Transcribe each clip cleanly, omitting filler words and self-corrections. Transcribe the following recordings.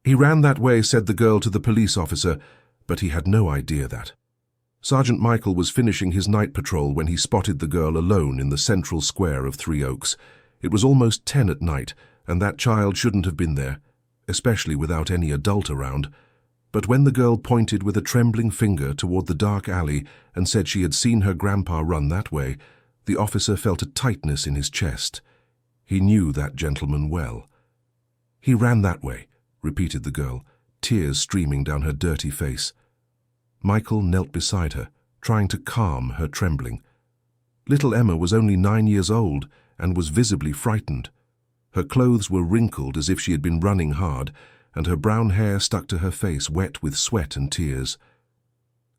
"He ran that way," said the girl to the police officer, but he had no idea that. Sergeant Michael was finishing his night patrol when he spotted the girl alone in the central square of Three Oaks. It was almost 10 at night, and that child shouldn't have been there, especially without any adult around. But when the girl pointed with a trembling finger toward the dark alley and said she had seen her grandpa run that way, the officer felt a tightness in his chest. He knew that gentleman well. "He ran that way," repeated the girl, tears streaming down her dirty face. Michael knelt beside her, trying to calm her trembling. Little Emma was only 9 years old and was visibly frightened. Her clothes were wrinkled as if she had been running hard, and her brown hair stuck to her face, wet with sweat and tears.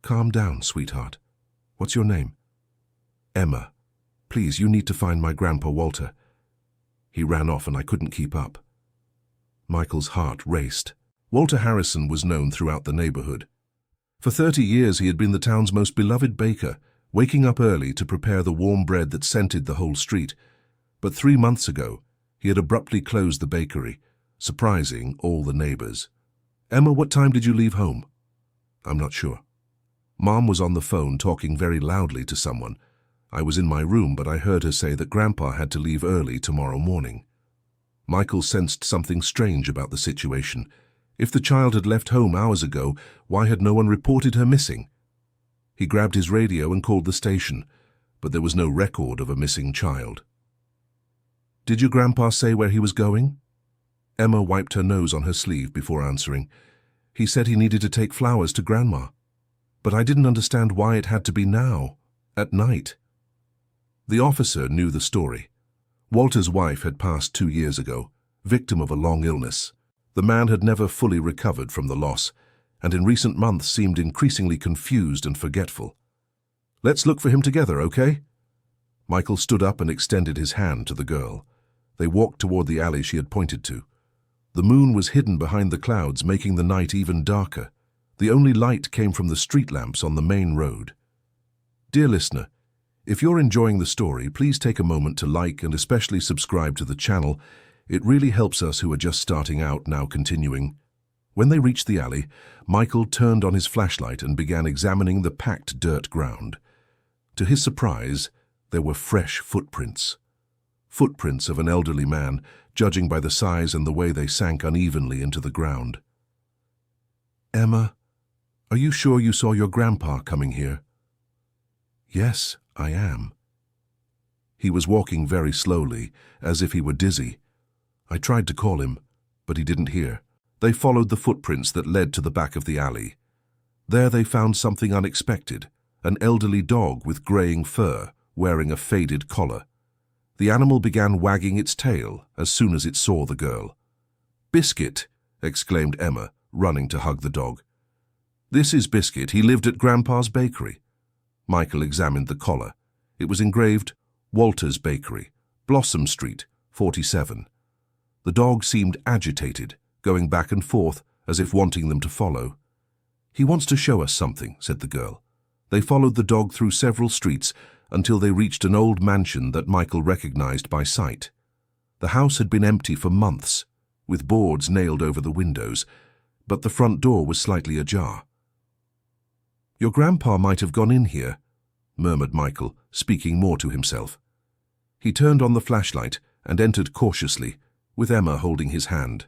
"Calm down, sweetheart. What's your name?" "Emma. Please, you need to find my Grandpa Walter. He ran off and I couldn't keep up." Michael's heart raced. Walter Harrison was known throughout the neighborhood. For 30 years he had been the town's most beloved baker, waking up early to prepare the warm bread that scented the whole street. But 3 months ago, he had abruptly closed the bakery, surprising all the neighbors. "Emma, what time did you leave home?" "I'm not sure. Mom was on the phone talking very loudly to someone. I was in my room, but I heard her say that Grandpa had to leave early tomorrow morning." Michael sensed something strange about the situation. If the child had left home hours ago, why had no one reported her missing? He grabbed his radio and called the station, but there was no record of a missing child. "Did your grandpa say where he was going?" Emma wiped her nose on her sleeve before answering. "He said he needed to take flowers to Grandma. But I didn't understand why it had to be now, at night." The officer knew the story. Walter's wife had passed 2 years ago, victim of a long illness. The man had never fully recovered from the loss, and in recent months seemed increasingly confused and forgetful. "Let's look for him together, okay?" Michael stood up and extended his hand to the girl. They walked toward the alley she had pointed to. The moon was hidden behind the clouds, making the night even darker. The only light came from the street lamps on the main road. Dear listener, if you're enjoying the story, please take a moment to like and especially subscribe to the channel. It really helps us who are just starting out now continuing. When they reached the alley, Michael turned on his flashlight and began examining the packed dirt ground. To his surprise, there were fresh footprints. Footprints of an elderly man, judging by the size and the way they sank unevenly into the ground. "Emma, are you sure you saw your grandpa coming here?" "Yes, I am." He was walking very slowly, as if he were dizzy. I tried to call him, but he didn't hear. They followed the footprints that led to the back of the alley. There they found something unexpected, an elderly dog with graying fur, wearing a faded collar. The animal began wagging its tail as soon as it saw the girl. "Biscuit!" exclaimed Emma, running to hug the dog. "This is Biscuit. He lived at Grandpa's bakery." Michael examined the collar. It was engraved, "Walter's Bakery, Blossom Street, 47. The dog seemed agitated, going back and forth as if wanting them to follow. "He wants to show us something," said the girl. They followed the dog through several streets until they reached an old mansion that Michael recognized by sight. The house had been empty for months, with boards nailed over the windows, but the front door was slightly ajar. "Your grandpa might have gone in here," murmured Michael, speaking more to himself. He turned on the flashlight and entered cautiously, with Emma holding his hand.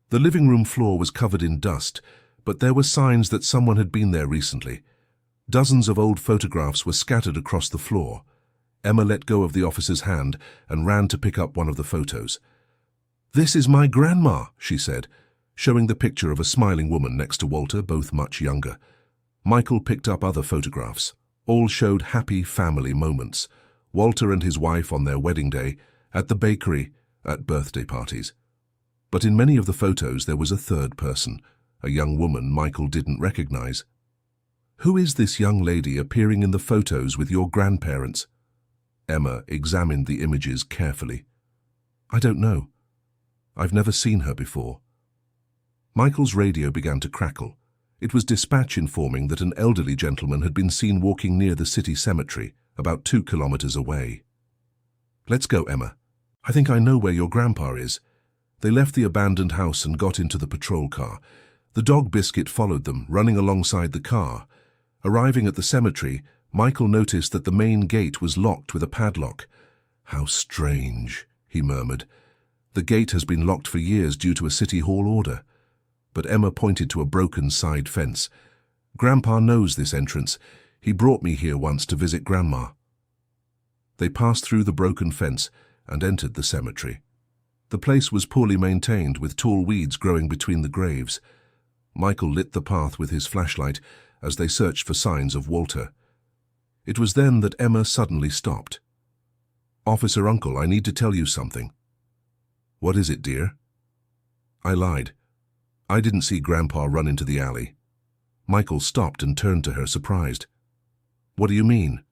The living room floor was covered in dust, but there were signs that someone had been there recently. Dozens of old photographs were scattered across the floor. Emma let go of the officer's hand and ran to pick up one of the photos. "This is my grandma," she said, showing the picture of a smiling woman next to Walter, both much younger. Michael picked up other photographs. All showed happy family moments. Walter and his wife on their wedding day, at the bakery, at birthday parties. But in many of the photos there was a third person, a young woman Michael didn't recognize. "Who is this young lady appearing in the photos with your grandparents?" Emma examined the images carefully. "I don't know. I've never seen her before." Michael's radio began to crackle. It was dispatch informing that an elderly gentleman had been seen walking near the city cemetery, about 2 kilometers away. "Let's go, Emma. I think I know where your grandpa is. They left the abandoned house and got into the patrol car. The dog Biscuit followed them, running alongside the car. Arriving at the cemetery, Michael noticed that the main gate was locked with a padlock. "How strange," he murmured. "The gate has been locked for years due to a city hall order." But Emma pointed to a broken side fence. "Grandpa knows this entrance. He brought me here once to visit Grandma." They passed through the broken fence and entered the cemetery. The place was poorly maintained, with tall weeds growing between the graves. Michael lit the path with his flashlight as they searched for signs of Walter. It was then that Emma suddenly stopped. "Officer Uncle, I need to tell you something." "What is it, dear?" "I lied. I didn't see Grandpa run into the alley." Michael stopped and turned to her, surprised. "What do you mean?"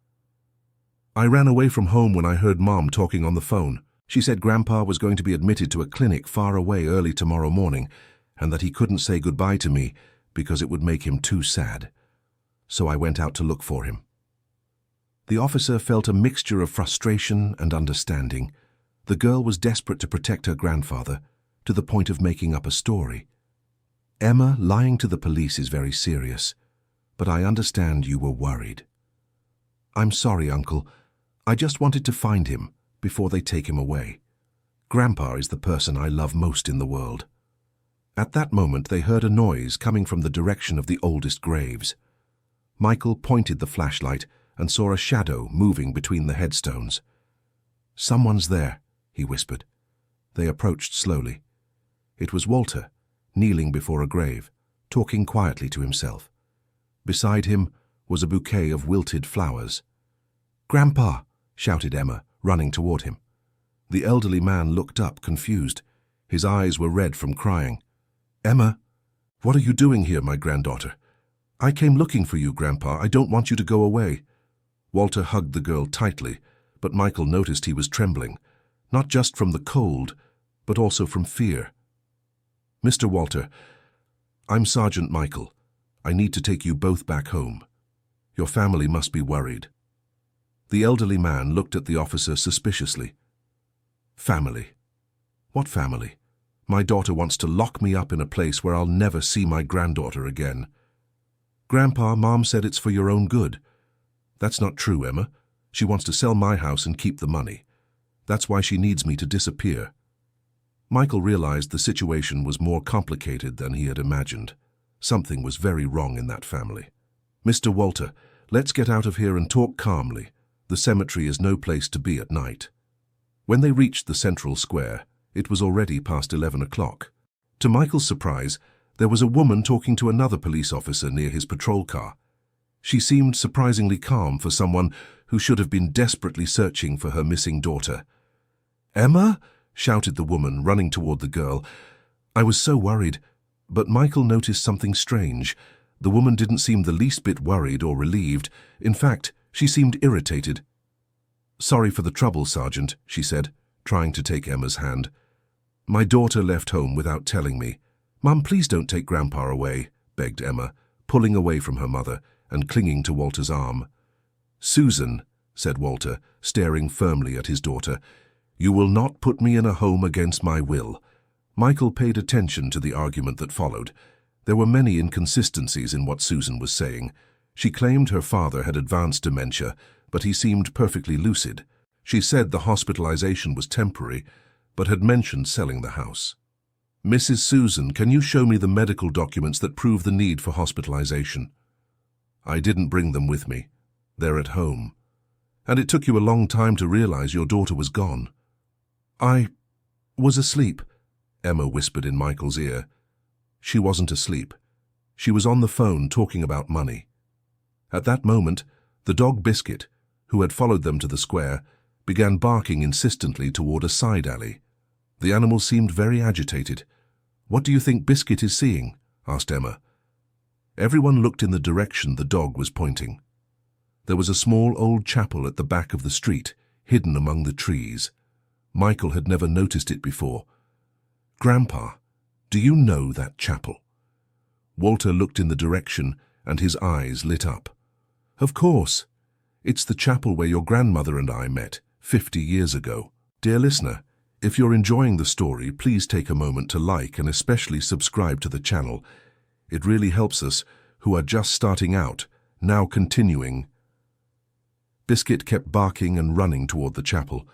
"I ran away from home when I heard Mom talking on the phone. She said Grandpa was going to be admitted to a clinic far away early tomorrow morning, and that he couldn't say goodbye to me because it would make him too sad. So I went out to look for him." The officer felt a mixture of frustration and understanding. The girl was desperate to protect her grandfather, to the point of making up a story. "Emma, lying to the police is very serious, but I understand you were worried." "I'm sorry, Uncle. I just wanted to find him before they take him away. Grandpa is the person I love most in the world." At that moment they heard a noise coming from the direction of the oldest graves. Michael pointed the flashlight and saw a shadow moving between the headstones. "Someone's there," he whispered. They approached slowly. It was Walter, kneeling before a grave, talking quietly to himself. Beside him was a bouquet of wilted flowers. "Grandpa!" shouted Emma, running toward him. The elderly man looked up, confused. His eyes were red from crying. "Emma, what are you doing here, my granddaughter?" "I came looking for you, Grandpa. I don't want you to go away." Walter hugged the girl tightly, but Michael noticed he was trembling, not just from the cold, but also from fear. "Mr. Walter, I'm Sergeant Michael. I need to take you both back home. Your family must be worried." The elderly man looked at the officer suspiciously. "Family? What family? My daughter wants to lock me up in a place where I'll never see my granddaughter again." "Grandpa, Mom said it's for your own good." "That's not true, Emma. She wants to sell my house and keep the money. That's why she needs me to disappear." Michael realized the situation was more complicated than he had imagined. Something was very wrong in that family. "Mr. Walter, let's get out of here and talk calmly. The cemetery is no place to be at night." When they reached the central square, it was already past 11 o'clock. To Michael's surprise, there was a woman talking to another police officer near his patrol car. She seemed surprisingly calm for someone who should have been desperately searching for her missing daughter. "Emma?" shouted the woman, running toward the girl. "I was so worried." But Michael noticed something strange. The woman didn't seem the least bit worried or relieved. In fact, she seemed irritated. "Sorry for the trouble, Sergeant," she said, trying to take Emma's hand. "My daughter left home without telling me." "Mum, please don't take Grandpa away," begged Emma, pulling away from her mother and clinging to Walter's arm. "Susan," said Walter, staring firmly at his daughter, "you will not put me in a home against my will." Michael paid attention to the argument that followed. There were many inconsistencies in what Susan was saying. She claimed her father had advanced dementia, but he seemed perfectly lucid. She said the hospitalization was temporary, but had mentioned selling the house. "Mrs. Susan, can you show me the medical documents that prove the need for hospitalization?" "I didn't bring them with me. They're at home. And it took you a long time to realize your daughter was gone." "I was asleep," Emma whispered in Michael's ear. She wasn't asleep. She was on the phone talking about money. At that moment, the dog Biscuit, who had followed them to the square, began barking insistently toward a side alley. The animal seemed very agitated. "What do you think Biscuit is seeing?" asked Emma. Everyone looked in the direction the dog was pointing. There was a small old chapel at the back of the street, hidden among the trees. Michael had never noticed it before. "Grandpa, do you know that chapel?" Walter looked in the direction, and his eyes lit up. "Of course. It's the chapel where your grandmother and I met 50 years ago. Dear listener, If you're enjoying the story, please take a moment to like and especially subscribe to the channel. It really helps us, who are just starting out, now continuing. Biscuit kept barking and running toward the chapel.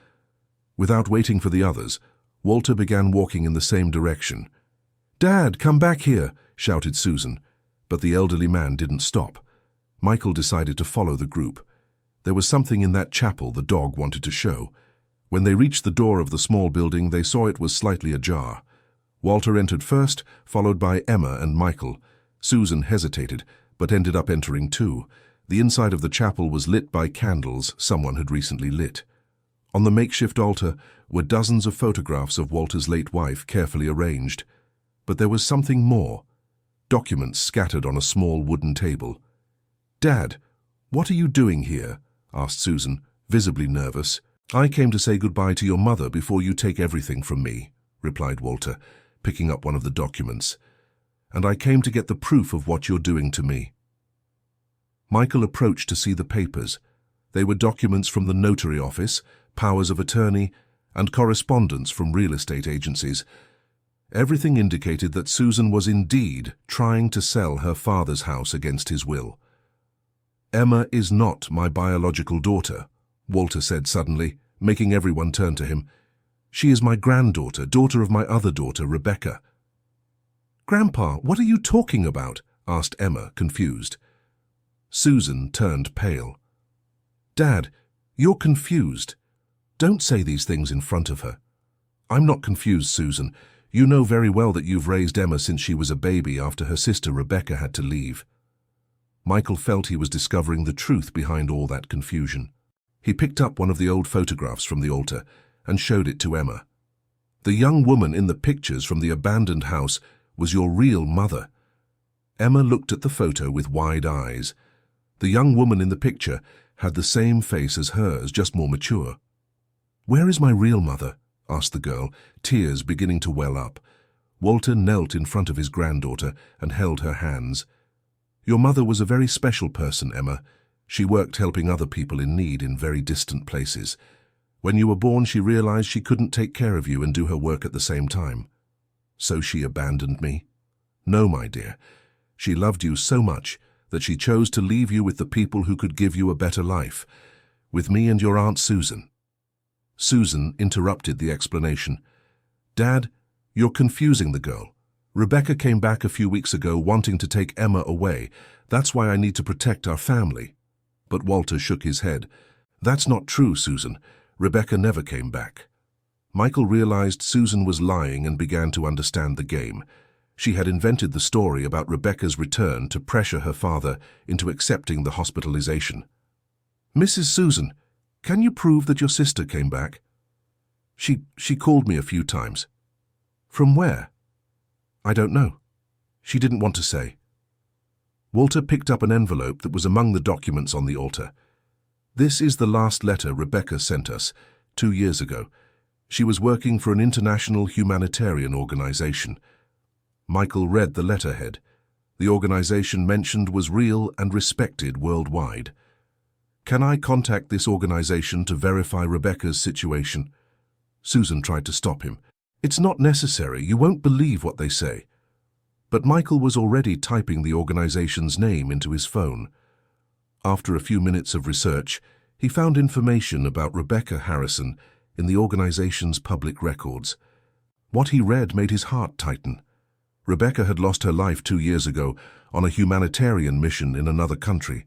Without waiting for the others, Walter began walking in the same direction. "Dad, come back here," shouted Susan, but the elderly man didn't stop. Michael decided to follow the group. There was something in that chapel the dog wanted to show. When they reached the door of the small building, they saw it was slightly ajar. Walter entered first, followed by Emma and Michael. Susan hesitated, but ended up entering too. The inside of the chapel was lit by candles someone had recently lit. On the makeshift altar were dozens of photographs of Walter's late wife carefully arranged. But there was something more. Documents scattered on a small wooden table. "Dad, what are you doing here?" asked Susan, visibly nervous. "I came to say goodbye to your mother before you take everything from me," replied Walter, picking up one of the documents. "And I came to get the proof of what you're doing to me." Michael approached to see the papers. They were documents from the notary office, powers of attorney, and correspondence from real estate agencies. Everything indicated that Susan was indeed trying to sell her father's house against his will. "Emma is not my biological daughter," Walter said suddenly, making everyone turn to him. "She is my granddaughter, daughter of my other daughter, Rebecca." "Grandpa, what are you talking about?" asked Emma, confused. Susan turned pale. "Dad, you're confused. Don't say these things in front of her." "I'm not confused, Susan. You know very well that you've raised Emma since she was a baby after her sister Rebecca had to leave." Michael felt he was discovering the truth behind all that confusion. He picked up one of the old photographs from the altar and showed it to Emma. "The young woman in the pictures from the abandoned house was your real mother." Emma looked at the photo with wide eyes. The young woman in the picture had the same face as hers, just more mature. "Where is my real mother?" asked the girl, tears beginning to well up. Walter knelt in front of his granddaughter and held her hands. "Your mother was a very special person, Emma. She worked helping other people in need in very distant places. When you were born, she realized she couldn't take care of you and do her work at the same time. So she abandoned me? No, my dear. She loved you so much that she chose to leave you with the people who could give you a better life, with me and your Aunt Susan." Susan interrupted the explanation. "Dad, you're confusing the girl. Rebecca came back a few weeks ago wanting to take Emma away. That's why I need to protect our family." But Walter shook his head. "That's not true, Susan. Rebecca never came back." Michael realized Susan was lying and began to understand the game. She had invented the story about Rebecca's return to pressure her father into accepting the hospitalization. "Mrs. Susan, can you prove that your sister came back?" She called me a few times." "From where?" "I don't know. She didn't want to say." Walter picked up an envelope that was among the documents on the altar. "This is the last letter Rebecca sent us, 2 years ago. She was working for an international humanitarian organization." Michael read the letterhead. The organization mentioned was real and respected worldwide. "Can I contact this organization to verify Rebecca's situation?" Susan tried to stop him. "It's not necessary. You won't believe what they say." But Michael was already typing the organization's name into his phone. After a few minutes of research, he found information about Rebecca Harrison in the organization's public records. What he read made his heart tighten. Rebecca had lost her life 2 years ago on a humanitarian mission in another country.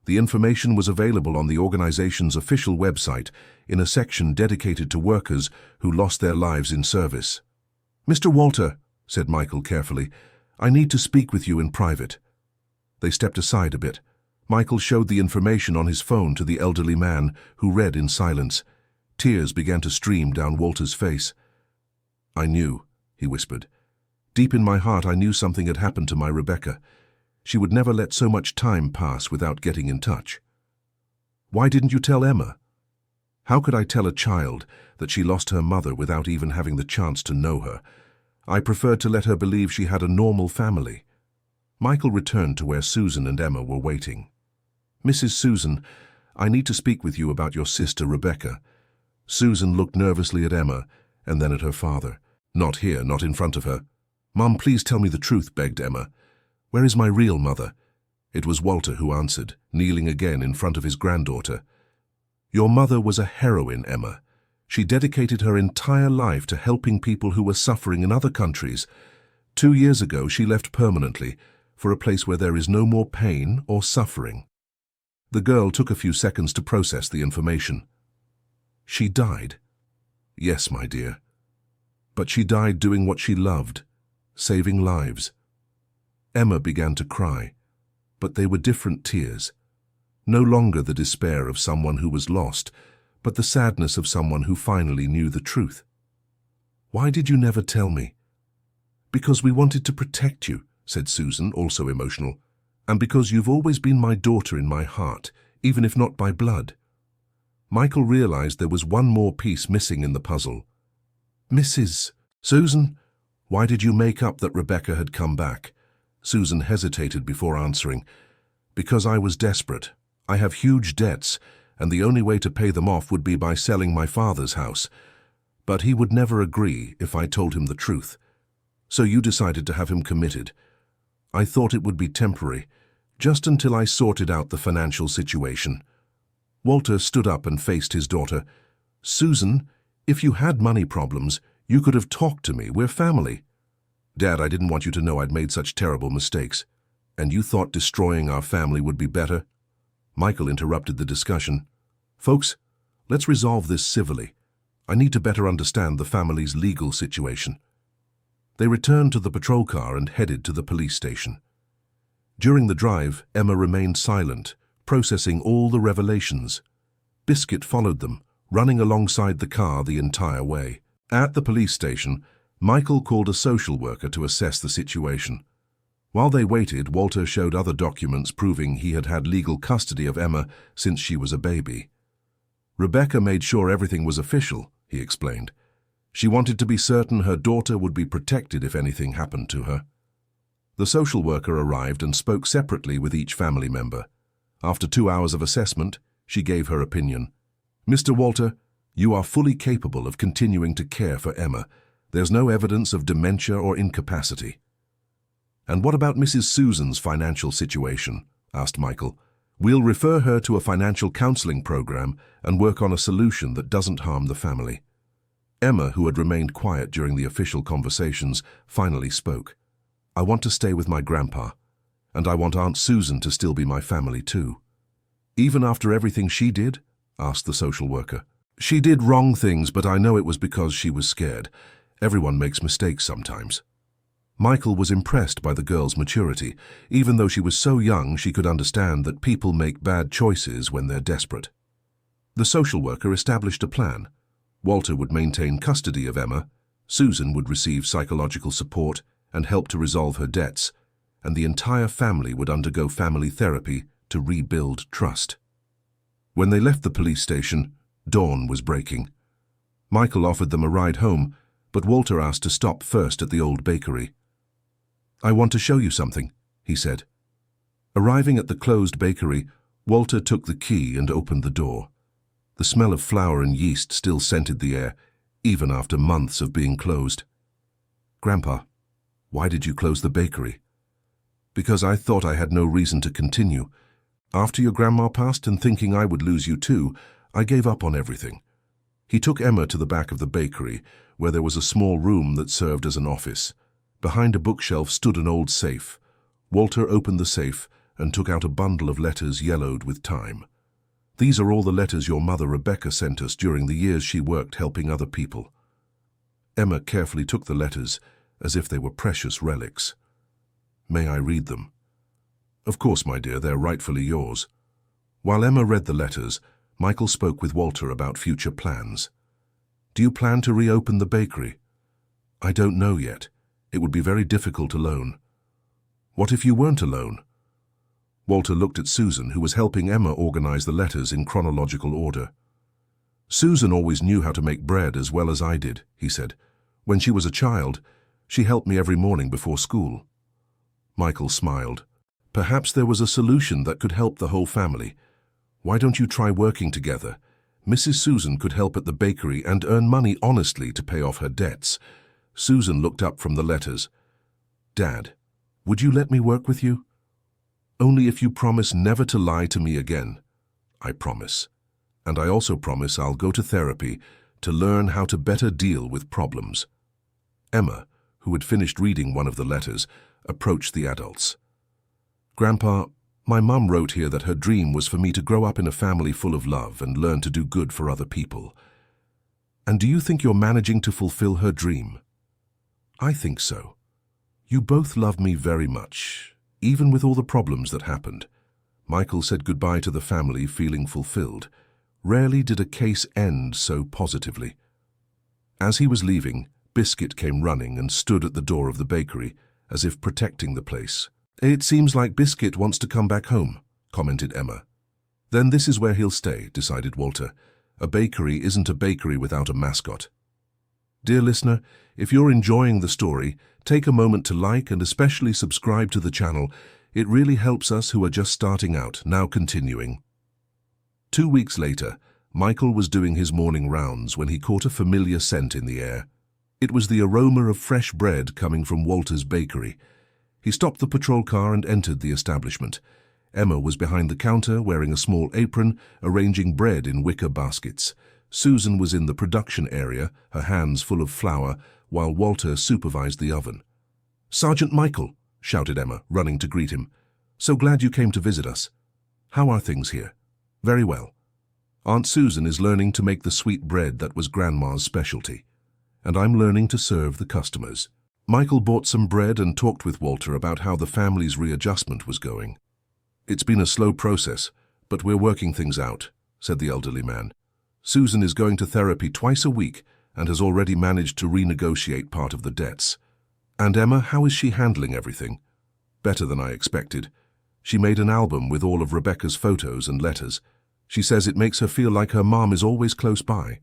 The information was available on the organization's official website in a section dedicated to workers who lost their lives in service. "Mr. Walter," said Michael carefully, "I need to speak with you in private." They stepped aside a bit. Michael showed the information on his phone to the elderly man, who read in silence. Tears began to stream down Walter's face. "I knew," he whispered. "Deep in my heart I knew something had happened to my Rebecca. She would never let so much time pass without getting in touch." "Why didn't you tell Emma?" "How could I tell a child that she lost her mother without even having the chance to know her? I preferred to let her believe she had a normal family." Michael returned to where Susan and Emma were waiting. "Mrs. Susan, I need to speak with you about your sister Rebecca." Susan looked nervously at Emma, and then at her father. Not here, not in front of her. "Mom, please tell me the truth," begged Emma. "Where is my real mother?" It was Walter who answered, kneeling again in front of his granddaughter. "Your mother was a heroine, Emma. She dedicated her entire life to helping people who were suffering in other countries. 2 years ago, she left permanently for a place where there is no more pain or suffering." The girl took a few seconds to process the information. "She died?" "Yes, my dear. But she died doing what she loved, saving lives." Emma began to cry, but they were different tears. No longer the despair of someone who was lost, but the sadness of someone who finally knew the truth. "Why did you never tell me?" "Because we wanted to protect you," said Susan, also emotional. "And because you've always been my daughter in my heart, even if not by blood." Michael realized there was one more piece missing in the puzzle. "Mrs. Susan, why did you make up that Rebecca had come back?" Susan hesitated before answering. "Because I was desperate. I have huge debts, and the only way to pay them off would be by selling my father's house. But he would never agree if I told him the truth. So you decided to have him committed. I thought it would be temporary, just until I sorted out the financial situation." Walter stood up and faced his daughter. "Susan, if you had money problems, you could have talked to me. We're family." "Dad, I didn't want you to know I'd made such terrible mistakes. And you thought destroying our family would be better?" Michael interrupted the discussion. "Folks, let's resolve this civilly. I need to better understand the family's legal situation." They returned to the patrol car and headed to the police station. During the drive, Emma remained silent, processing all the revelations. Biscuit followed them, running alongside the car the entire way. At the police station, Michael called a social worker to assess the situation. While they waited, Walter showed other documents proving he had had legal custody of Emma since she was a baby. "Rebecca made sure everything was official," he explained. "She wanted to be certain her daughter would be protected if anything happened to her." The social worker arrived and spoke separately with each family member. After 2 hours of assessment, she gave her opinion. "Mr. Walter, you are fully capable of continuing to care for Emma. There's no evidence of dementia or incapacity." "And what about Mrs. Susan's financial situation?" asked Michael. "We'll refer her to a financial counseling program and work on a solution that doesn't harm the family." Emma, who had remained quiet during the official conversations, finally spoke. "I want to stay with my grandpa, and I want Aunt Susan to still be my family too." "Even after everything she did?" asked the social worker. "She did wrong things, but I know it was because she was scared. Everyone makes mistakes sometimes." Michael was impressed by the girl's maturity. Even though she was so young, she could understand that people make bad choices when they're desperate. The social worker established a plan. Walter would maintain custody of Emma, Susan would receive psychological support and help to resolve her debts, and the entire family would undergo family therapy to rebuild trust. When they left the police station, dawn was breaking. Michael offered them a ride home, but Walter asked to stop first at the old bakery. "I want to show you something," he said. Arriving at the closed bakery, Walter took the key and opened the door. The smell of flour and yeast still scented the air, even after months of being closed. "Grandpa, why did you close the bakery?" "Because I thought I had no reason to continue. After your grandma passed and thinking I would lose you too, I gave up on everything." He took Emma to the back of the bakery, where there was a small room that served as an office. Behind a bookshelf stood an old safe. Walter opened the safe and took out a bundle of letters yellowed with time. "These are all the letters your mother Rebecca sent us during the years she worked helping other people." Emma carefully took the letters as if they were precious relics. "May I read them?" "Of course, my dear, they're rightfully yours." While Emma read the letters, Michael spoke with Walter about future plans. "Do you plan to reopen the bakery?" "I don't know yet. It would be very difficult alone." "What if you weren't alone?" Walter looked at Susan, who was helping Emma organize the letters in chronological order. "Susan always knew how to make bread as well as I did," he said. "When she was a child, she helped me every morning before school." Michael smiled. "Perhaps there was a solution that could help the whole family. Why don't you try working together? Mrs. Susan could help at the bakery and earn money honestly to pay off her debts. Susan looked up from the letters. "Dad, would you let me work with you?" "Only if you promise never to lie to me again." "I promise. And I also promise I'll go to therapy to learn how to better deal with problems." Emma, who had finished reading one of the letters, approached the adults. "Grandpa, my mum wrote here that her dream was for me to grow up in a family full of love and learn to do good for other people. And do you think you're managing to fulfill her dream?" "I think so. You both love me very much, even with all the problems that happened." Michael said goodbye to the family feeling fulfilled. Rarely did a case end so positively. As he was leaving, Biscuit came running and stood at the door of the bakery, as if protecting the place. "It seems like Biscuit wants to come back home," commented Emma. "Then this is where he'll stay," decided Walter. "A bakery isn't a bakery without a mascot." Dear listener, if you're enjoying the story, take a moment to like and especially subscribe to the channel. It really helps us who are just starting out. Now continuing. 2 weeks later, Michael was doing his morning rounds when he caught a familiar scent in the air. It was the aroma of fresh bread coming from Walter's bakery. He stopped the patrol car and entered the establishment. Emma was behind the counter wearing a small apron, arranging bread in wicker baskets. Susan was in the production area, her hands full of flour, while Walter supervised the oven. "Sergeant Michael," shouted Emma, running to greet him. "So glad you came to visit us. How are things here?" "Very well. Aunt Susan is learning to make the sweet bread that was Grandma's specialty, and I'm learning to serve the customers." Michael bought some bread and talked with Walter about how the family's readjustment was going. "It's been a slow process, but we're working things out," said the elderly man. "Susan is going to therapy twice a week and has already managed to renegotiate part of the debts." "And Emma, how is she handling everything?" "Better than I expected. She made an album with all of Rebecca's photos and letters. She says it makes her feel like her mom is always close by."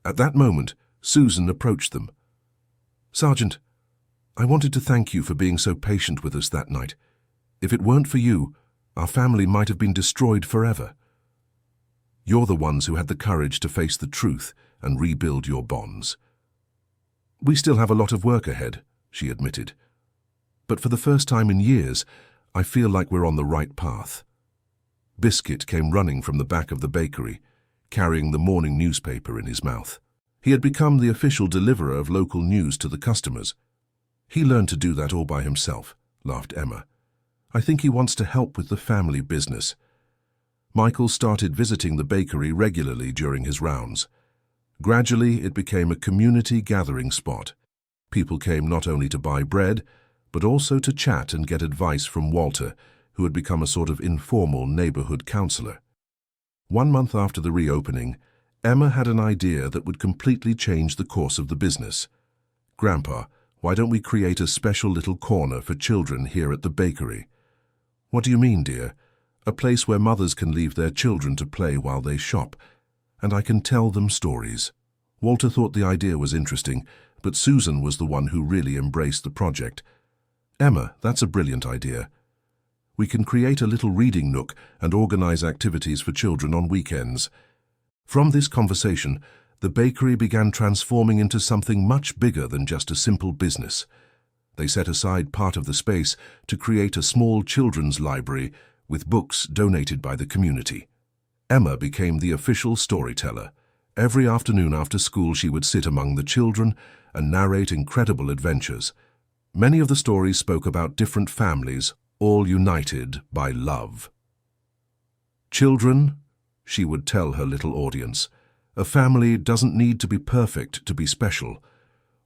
At that moment, Susan approached them. "Sergeant, I wanted to thank you for being so patient with us that night. If it weren't for you, our family might have been destroyed forever. You're the ones who had the courage to face the truth and rebuild your bonds." "We still have a lot of work ahead," she admitted. "But for the first time in years, I feel like we're on the right path." Biscuit came running from the back of the bakery, carrying the morning newspaper in his mouth. He had become the official deliverer of local news to the customers. "He learned to do that all by himself," laughed Emma. "I think he wants to help with the family business." Michael started visiting the bakery regularly during his rounds. Gradually, it became a community gathering spot. People came not only to buy bread, but also to chat and get advice from Walter, who had become a sort of informal neighborhood counselor. 1 month after the reopening, Emma had an idea that would completely change the course of the business. "Grandpa, why don't we create a special little corner for children here at the bakery?" "What do you mean, dear?" "A place where mothers can leave their children to play while they shop, and I can tell them stories." Walter thought the idea was interesting, but Susan was the one who really embraced the project. "Emma, that's a brilliant idea. We can create a little reading nook and organize activities for children on weekends." From this conversation, the bakery began transforming into something much bigger than just a simple business. They set aside part of the space to create a small children's library with books donated by the community. Emma became the official storyteller. Every afternoon after school, she would sit among the children and narrate incredible adventures. Many of the stories spoke about different families, all united by love. "Children," she would tell her little audience, "a family doesn't need to be perfect to be special.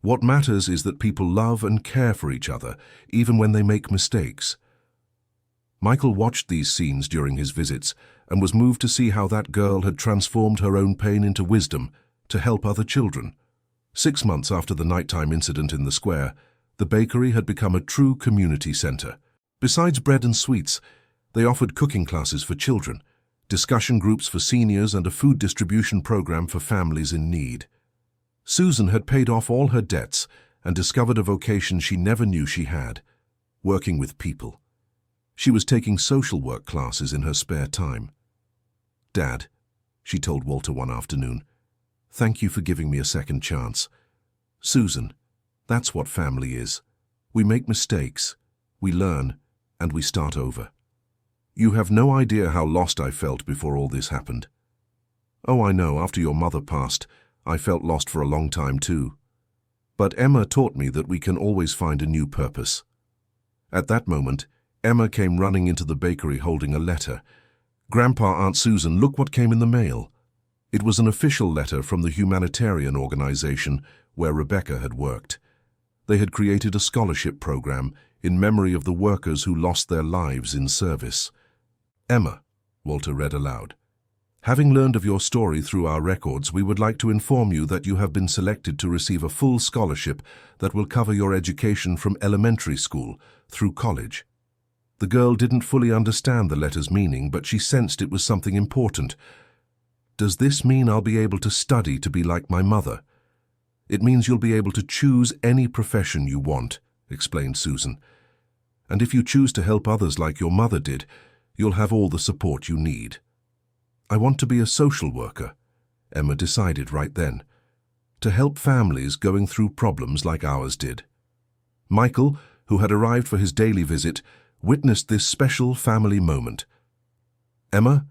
What matters is that people love and care for each other, even when they make mistakes." Michael watched these scenes during his visits and was moved to see how that girl had transformed her own pain into wisdom to help other children. 6 months after the nighttime incident in the square, the bakery had become a true community center. Besides bread and sweets, they offered cooking classes for children, discussion groups for seniors, and a food distribution program for families in need. Susan had paid off all her debts and discovered a vocation she never knew she had: working with people. She was taking social work classes in her spare time. "Dad," she told Walter one afternoon. "Thank you for giving me a second chance. Susan, that's what family is. We make mistakes, we learn, and we start over. You have no idea how lost I felt before all this happened." "Oh, I know, after your mother passed, I felt lost for a long time too. But Emma taught me that we can always find a new purpose." At that moment, Emma came running into the bakery holding a letter. "Grandpa, Aunt Susan, look what came in the mail." It was an official letter from the humanitarian organization where Rebecca had worked. They had created a scholarship program in memory of the workers who lost their lives in service. "Emma," Walter read aloud, "having learned of your story through our records, we would like to inform you that you have been selected to receive a full scholarship that will cover your education from elementary school through college." The girl didn't fully understand the letter's meaning, but she sensed it was something important. "Does this mean I'll be able to study to be like my mother?" "It means you'll be able to choose any profession you want," explained Susan. "And if you choose to help others like your mother did, you'll have all the support you need." "I want to be a social worker," Emma decided right then, "to help families going through problems like ours did." Michael, who had arrived for his daily visit, witnessed this special family moment. "Emma,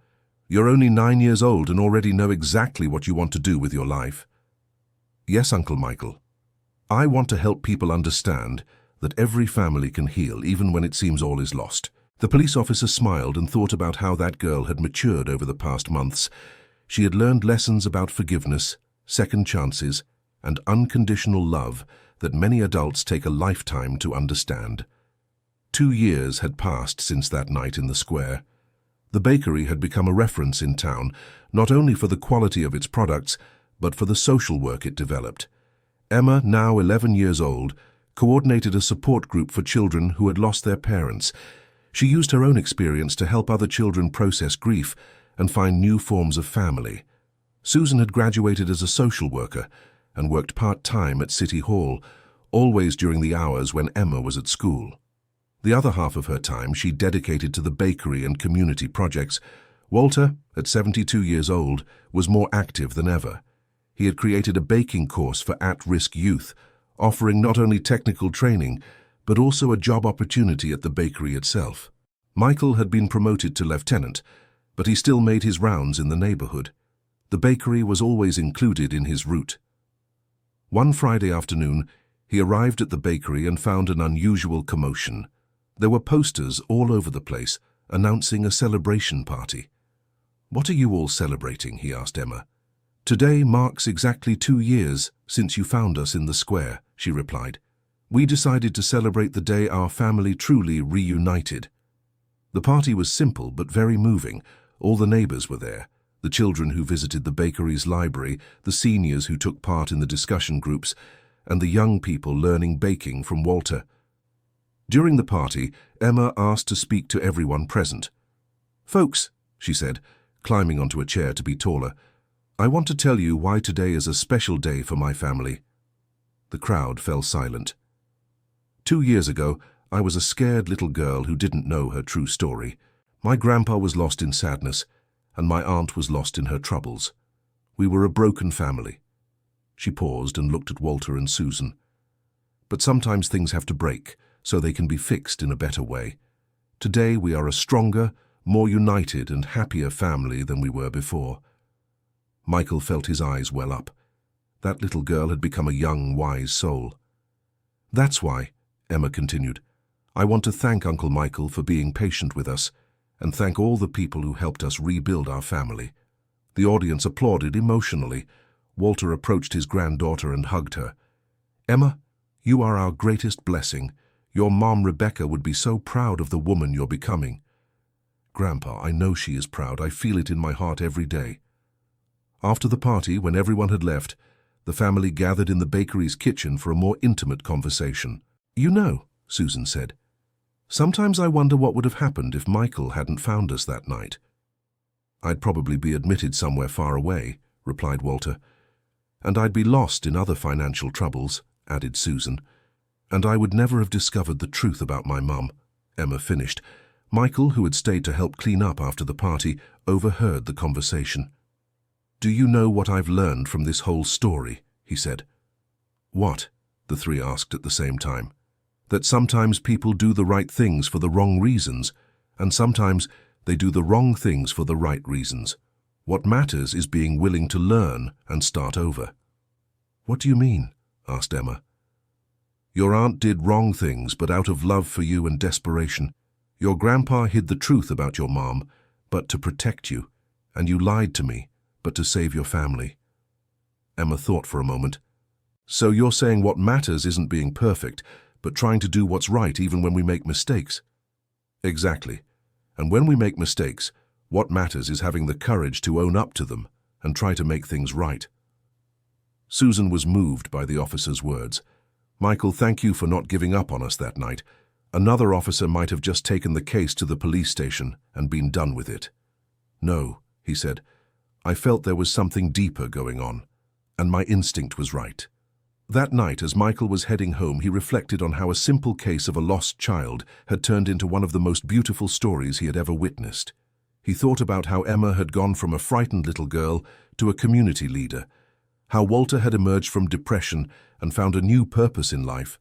you're only 9 years old and already know exactly what you want to do with your life." "Yes, Uncle Michael. I want to help people understand that every family can heal even when it seems all is lost." The police officer smiled and thought about how that girl had matured over the past months. She had learned lessons about forgiveness, second chances, and unconditional love that many adults take a lifetime to understand. 2 years had passed since that night in the square. The bakery had become a reference in town, not only for the quality of its products, but for the social work it developed. Emma, now 11 years old, coordinated a support group for children who had lost their parents. She used her own experience to help other children process grief and find new forms of family. Susan had graduated as a social worker and worked part-time at City Hall, always during the hours when Emma was at school. The other half of her time she dedicated to the bakery and community projects. Walter, at 72 years old, was more active than ever. He had created a baking course for at-risk youth, offering not only technical training, but also a job opportunity at the bakery itself. Michael had been promoted to lieutenant, but he still made his rounds in the neighborhood. The bakery was always included in his route. One Friday afternoon, he arrived at the bakery and found an unusual commotion. There were posters all over the place, announcing a celebration party. "What are you all celebrating?" he asked Emma. "Today marks exactly 2 years since you found us in the square," she replied. "We decided to celebrate the day our family truly reunited." The party was simple but very moving. All the neighbors were there, the children who visited the bakery's library, the seniors who took part in the discussion groups, and the young people learning baking from Walter. During the party, Emma asked to speak to everyone present. "Folks," she said, climbing onto a chair to be taller, "I want to tell you why today is a special day for my family." The crowd fell silent. 2 years ago, I was a scared little girl who didn't know her true story. My grandpa was lost in sadness, and my aunt was lost in her troubles. We were a broken family. She paused and looked at Walter and Susan. "But sometimes things have to break, so they can be fixed in a better way. Today we are a stronger, more united and happier family than we were before." Michael felt his eyes well up. That little girl had become a young, wise soul. "That's why," Emma continued, "I want to thank Uncle Michael for being patient with us, and thank all the people who helped us rebuild our family." The audience applauded emotionally. Walter approached his granddaughter and hugged her. "Emma, you are our greatest blessing. Your mom, Rebecca, would be so proud of the woman you're becoming." "Grandpa, I know she is proud. I feel it in my heart every day." After the party, when everyone had left, the family gathered in the bakery's kitchen for a more intimate conversation. "You know," Susan said, "sometimes I wonder what would have happened if Michael hadn't found us that night." "I'd probably be admitted somewhere far away," replied Walter. "And I'd be lost in other financial troubles," added Susan. "And I would never have discovered the truth about my mum," Emma finished. Michael, who had stayed to help clean up after the party, overheard the conversation. "Do you know what I've learned from this whole story?" he said. "What?" the three asked at the same time. "That sometimes people do the right things for the wrong reasons, and sometimes they do the wrong things for the right reasons. What matters is being willing to learn and start over." "What do you mean?" asked Emma. "Your aunt did wrong things, but out of love for you and desperation. Your grandpa hid the truth about your mom, but to protect you, and you lied to me, but to save your family." Emma thought for a moment. "So you're saying what matters isn't being perfect, but trying to do what's right even when we make mistakes?" "Exactly. And when we make mistakes, what matters is having the courage to own up to them and try to make things right." Susan was moved by the officer's words. "Michael, thank you for not giving up on us that night. Another officer might have just taken the case to the police station and been done with it." "No," he said. "I felt there was something deeper going on, and my instinct was right." That night, as Michael was heading home, he reflected on how a simple case of a lost child had turned into one of the most beautiful stories he had ever witnessed. He thought about how Emma had gone from a frightened little girl to a community leader, how Walter had emerged from depression and found a new purpose in life,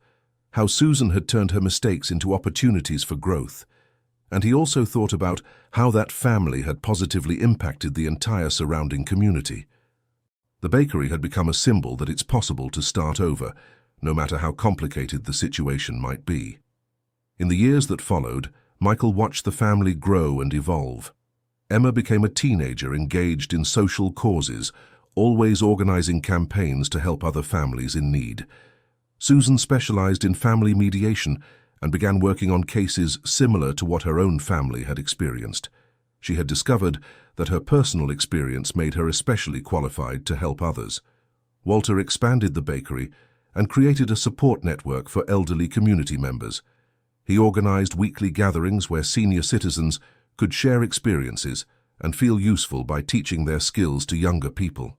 how Susan had turned her mistakes into opportunities for growth. And he also thought about how that family had positively impacted the entire surrounding community. The bakery had become a symbol that it's possible to start over, no matter how complicated the situation might be. In the years that followed, Michael watched the family grow and evolve. Emma became a teenager engaged in social causes, always organizing campaigns to help other families in need. Susan specialized in family mediation and began working on cases similar to what her own family had experienced. She had discovered that her personal experience made her especially qualified to help others. Walter expanded the bakery and created a support network for elderly community members. He organized weekly gatherings where senior citizens could share experiences and feel useful by teaching their skills to younger people.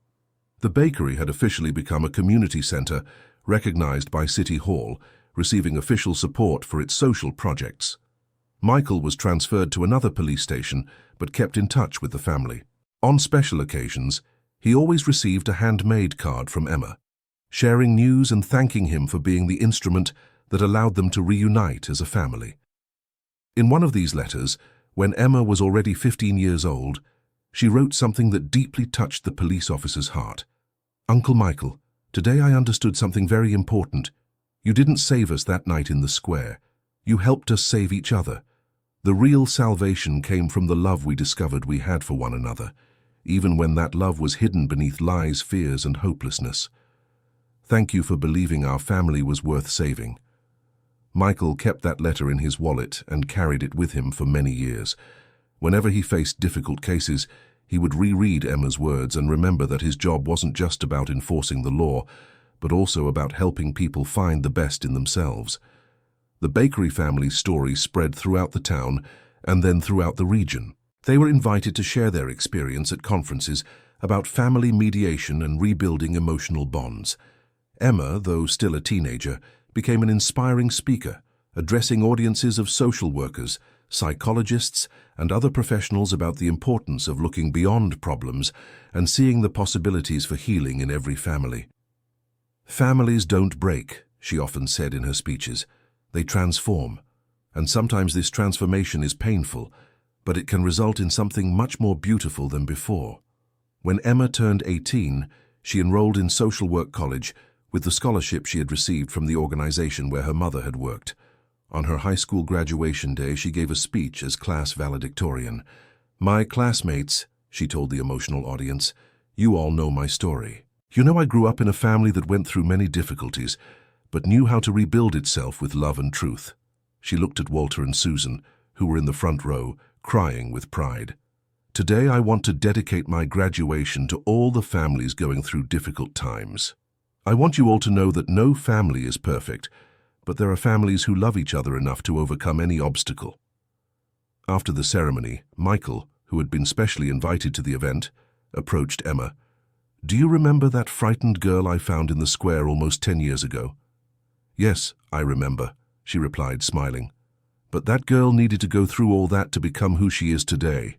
The bakery had officially become a community center recognized by City Hall, receiving official support for its social projects. Michael was transferred to another police station but kept in touch with the family. On special occasions, he always received a handmade card from Emma, sharing news and thanking him for being the instrument that allowed them to reunite as a family. In one of these letters, when Emma was already 15 years old, she wrote something that deeply touched the police officer's heart. "Uncle Michael, today I understood something very important. You didn't save us that night in the square. You helped us save each other. The real salvation came from the love we discovered we had for one another, even when that love was hidden beneath lies, fears, and hopelessness. Thank you for believing our family was worth saving." Michael kept that letter in his wallet and carried it with him for many years. Whenever he faced difficult cases, he would reread Emma's words and remember that his job wasn't just about enforcing the law, but also about helping people find the best in themselves. The bakery family's story spread throughout the town and then throughout the region. They were invited to share their experience at conferences about family mediation and rebuilding emotional bonds. Emma, though still a teenager, became an inspiring speaker, addressing audiences of social workers, psychologists, and other professionals about the importance of looking beyond problems and seeing the possibilities for healing in every family. "Families don't break," she often said in her speeches. "They transform, and sometimes this transformation is painful, but it can result in something much more beautiful than before." When Emma turned 18, she enrolled in social work college with the scholarship she had received from the organization where her mother had worked. On her high school graduation day, she gave a speech as class valedictorian. "My classmates," she told the emotional audience, "you all know my story. You know, I grew up in a family that went through many difficulties, but knew how to rebuild itself with love and truth." She looked at Walter and Susan, who were in the front row, crying with pride. "Today I want to dedicate my graduation to all the families going through difficult times. I want you all to know that no family is perfect, but there are families who love each other enough to overcome any obstacle." After the ceremony, Michael, who had been specially invited to the event, approached Emma. "Do you remember that frightened girl I found in the square almost 10 years ago?" "Yes, I remember," she replied, smiling. "But that girl needed to go through all that to become who she is today.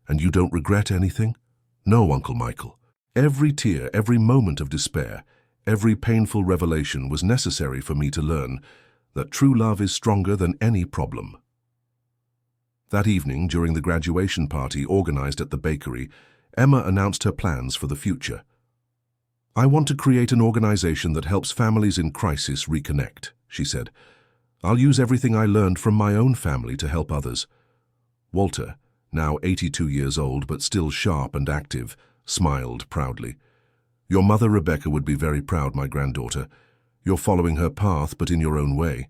And you don't regret anything?" "No, Uncle Michael. Every tear, every moment of despair, every painful revelation was necessary for me to learn that true love is stronger than any problem. That evening, during the graduation party organized at the bakery, Emma announced her plans for the future. "I want to create an organization that helps families in crisis reconnect," she said. "I'll use everything I learned from my own family to help others." Walter, now 82 years old but still sharp and active, smiled proudly. "Your mother, Rebecca, would be very proud, my granddaughter. You're following her path, but in your own way."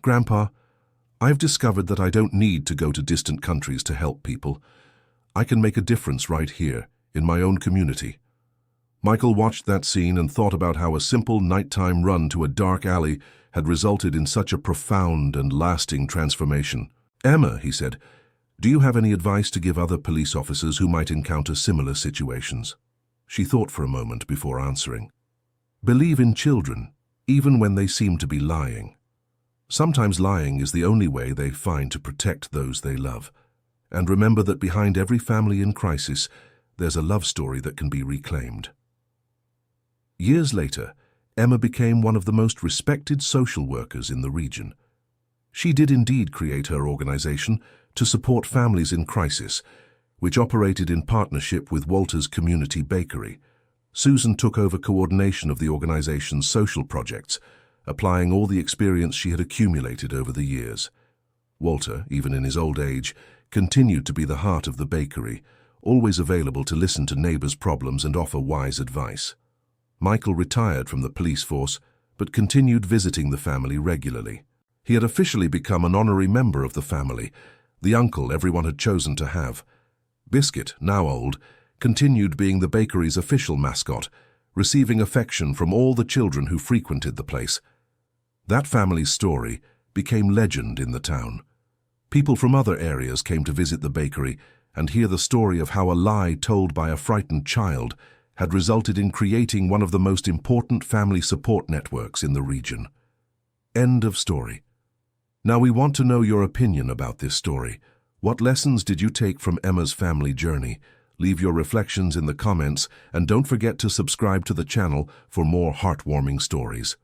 "Grandpa, I've discovered that I don't need to go to distant countries to help people. I can make a difference right here, in my own community." Michael watched that scene and thought about how a simple nighttime run to a dark alley had resulted in such a profound and lasting transformation. "Emma," he said, "do you have any advice to give other police officers who might encounter similar situations?" She thought for a moment before answering. "Believe in children, even when they seem to be lying. Sometimes lying is the only way they find to protect those they love. And remember that behind every family in crisis, there's a love story that can be reclaimed." Years later, Emma became one of the most respected social workers in the region. She did indeed create her organization to support families in crisis, which operated in partnership with Walter's Community Bakery. Susan took over coordination of the organization's social projects, applying all the experience she had accumulated over the years. Walter, even in his old age, continued to be the heart of the bakery, always available to listen to neighbors' problems and offer wise advice. Michael retired from the police force, but continued visiting the family regularly. He had officially become an honorary member of the family, the uncle everyone had chosen to have. Biscuit, now old, continued being the bakery's official mascot, receiving affection from all the children who frequented the place. That family's story became legend in the town. People from other areas came to visit the bakery and hear the story of how a lie told by a frightened child had resulted in creating one of the most important family support networks in the region. End of story. Now we want to know your opinion about this story. What lessons did you take from Emma's family journey? Leave your reflections in the comments and don't forget to subscribe to the channel for more heartwarming stories.